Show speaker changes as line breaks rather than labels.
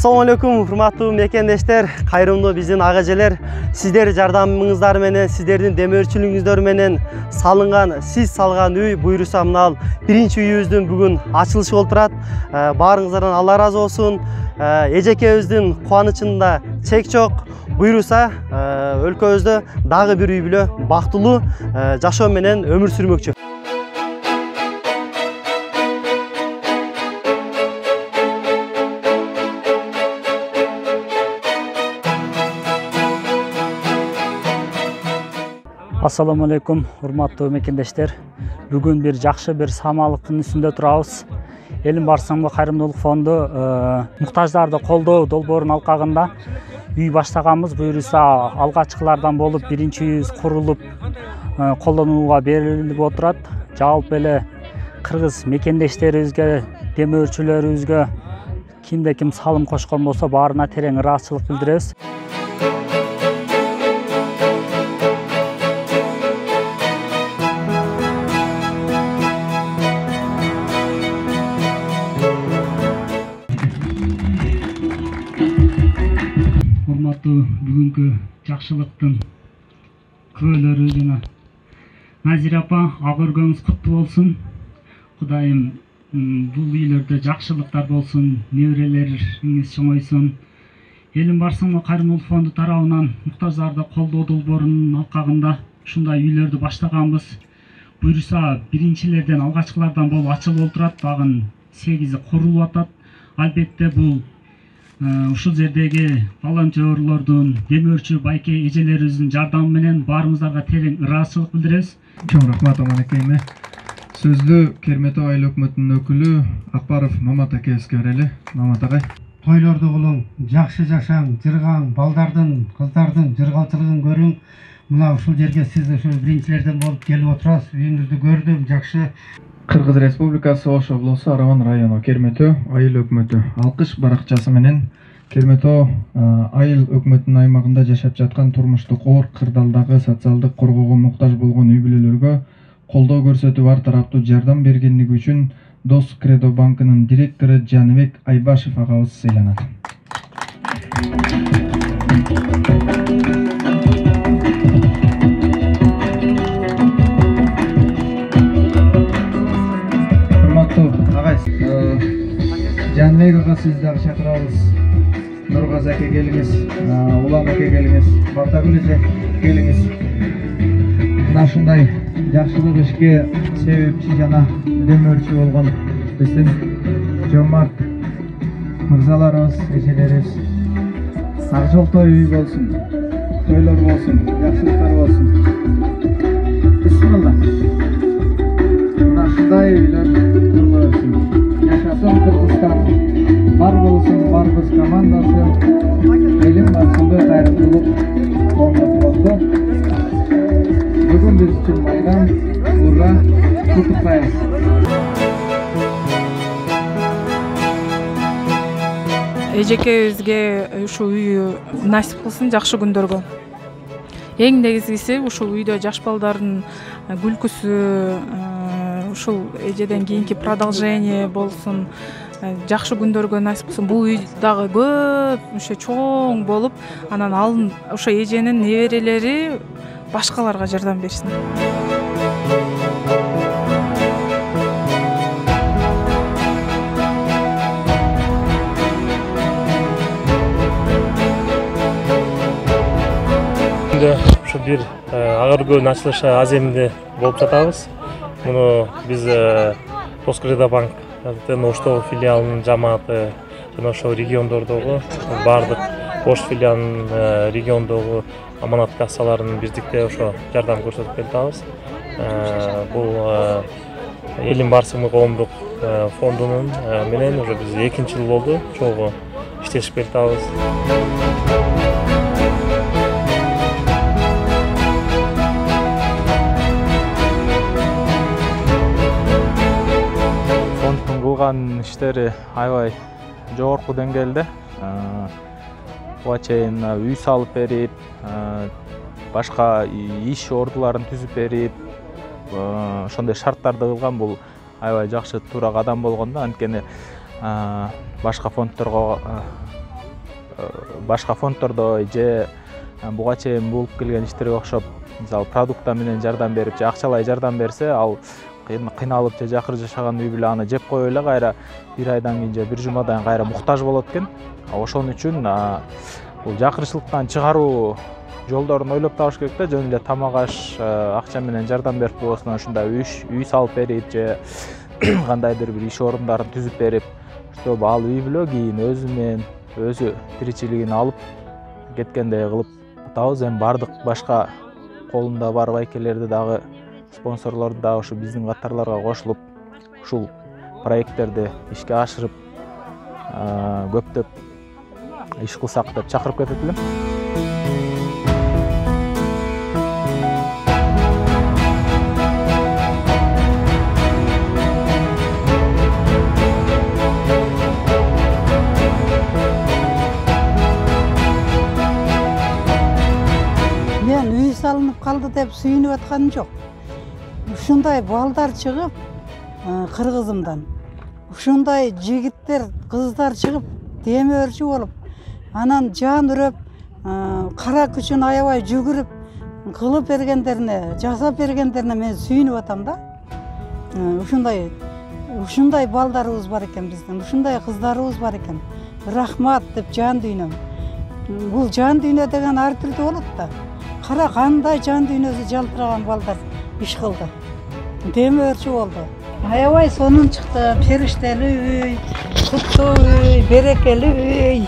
Assalamu alaikum, hurmаттуу мекендештер, кайрымдуу биздин ага-эжелер. Сиздер жардамыңыздар менен, сиздердин демөөрчүлүгүңүздөр менен салынган, сиз салган үй буйруса мына биринчи үйүбүздүн бүгүн ачылышы болуп турат. Баарыңыздардан Алла разы болсун. Эжекебиздин кубанычында чек жок. Буйруса өлкөбүздө дагы бир үй бүлө бактылуу жашоо менен өмүр сүрмөкчү.
Assalamu alaikum, урматтуу мекендештер. Бүгүн бир жакшы бир самалыктын үстүндө турабыз. Элим барсаңбы кайрымдуулук фонду муктаждарды колдоо долбоорунун алкагында үй баштаганбыз. Буюрса алгачкылардан болуп биринчи үйүбүз курулуп колдонууга берилип отурат. Жалпы эле кыргыз мекендештерибизге, демөөрчүлөрүбүзгө кимде ким салым кошкон болсо баарына терең ыраазычылык билдиребиз. Бүгүнкү жакшылыктын күбөлөрү жана Назира апа, ак өргөңүз куттуу болсун. Кудайым бул үйлөрдө жакшылыктар болсун, неберелериңиз чоңойсун. Элим барсаңбы кайрымдуулук фонду тарабынан муктаждарды колдоо долбоорунун алкагында ушундай үйлөрдү баштаганбыз. Буюрса биринчилерден, алгачкылардан болуп ачылып отурат. Багын 8 курулуп атат. Албетте бул ушул жердеги волонтерлордун, демөөрчү байке эжелерибиздин жардамы менен баарыбыздарга терең ыраазычылык билдиребиз.
Чоң рахмат аманекейме. Сөздү Керметау айыл өкмөтүнүн өкүлү Акбаров Мамат акебизге берели. Мамат агай.
Тойлорду кылың, жакшы жашаң, жыргаң, балдардын, кыздардын жыргалчылыгын көрүң. Мына ушул жерге сиз ошол биринчилерден болуп келип отурасыз. Үйүңүздү көрдүм, жакшы.
Кыргыз Республикасы Ош облусу Араван району Керметөө айыл өкмөтү алкыш баракчасы менен Керметөө айыл өкмөтүнүн аймагында жашап жаткан турмуштук оор кырдаалдагы социалдык коргоого муктаж болгон үй бүлөлөргө колдоо көрсөтүп ар тараптуу жардам бергендиги үчүн Дос Кредо банкынын директору Жаныбек Айбашев агабыз сыйланат. Жанбек ага сиз дагы чакырабыз. Нургазы аке келиңиз, Улан аке келиңиз, Бардагүл эже келиңиз. Мына ушундай жакшылык ишке себепчи жана демөөрчү болгон биздин жомарт мырзаларыбыз, эжелерибиз. Ак жолтой үй болсун, тойлор болсун, жакшылыктар болсун. Бисмилла. Мына ушундай үйлөр курулуп өтсүн. Yaşasın Kırgızstan, var olsun Barbız komandası, elim barışında kayrımcılık olması oldu. Bugün biz için bayram, burada kutlayız.
Эжекебизге ушул үйү насип кылсын жакшы күндөргө. Эң негизгиси ушул үйдө жаш балдардын күлкүсү, ушул эжеден кийинки продолжение болсун, жакшы күндөргө насип кылсын. Бул үй дагы көп, ошо чоң болуп, анан алын ошо эженин неберелери башкаларга жардам берсин.
Ушу бир ак өргөнүн ачылышы аземинде болуп жатабыз. Муну биз Дос Кредо банктын Оштогу филиалынын жамааты жана ошол региондордогу баардык Ош филиалынын региондогу аманат кассаларынын бирдикте ошо жардам көрсөтүп келатабыз. Бул Элим барсыңбы коомдук фондунун менен уже биз 2-жыл болду чогуу иштешип келатабыз.
Кылган иштери аябай жогорку деңгээлде. Буга чейин үй салып берип, башка иш ордуларын түзүп берип, ошондой шарттарды кылган. Бул аябай жакшы туура кадам болгондо, анткени башка фонддорго башка фонддордо же буга чейин болуп келген иштерге окшоп мисалы продукта менен жардам берип же акчалай жардам берсе, ал кыйналып же жакыр жашаган үй бүлө аны жеп коюп эле кайра бир айдан кийин же бир жумадан кайра муктаж болот экен. Ошон үчүн бул жакырчылыктан чыгаруу жолдорун ойлоп табыш керек да. Жөн эле тамак аш акча менен жардам берип койбостон ушундай үй салып берип же кандайдыр бир иш орундарын түзүп берип, чтобы ал үй бүлө кийин өзү тиричилигин алып кеткендей кылып атабыз. Эми бардык башка колунда бар байкелерди дагы, спонсорлорду дагы ушу биздин катарларга кошулуп ушул проекттерди ишке ашырып көптөп иш кылсак деп чакырып кетет элем.
Мен үй салынып калды деп сүйүнүп атканым жок. Ушундай балдар чыгып кыргызымдан, ушундай жигиттер, кыздар чыгып демөөрчү болуп, анан жан үрөп, кара күчүн аябай жүгүрүп кылып бергендерине, жасап бергендерине мен сүйүнүп атам да. Ушундай балдарыбыз бар экен биздин, ушундай кыздарыбыз бар экен. Рахмат деп жан дүйнөм. Бул жан дүйнө деген ар түрдүү болот да. Кара кандай жан дүйнөсү жалтыраган балдар иш кылды. Демөөрчү болду. Аябай сонун чыкты. Периштелүү үй, куттуу үй, берекелүү үй.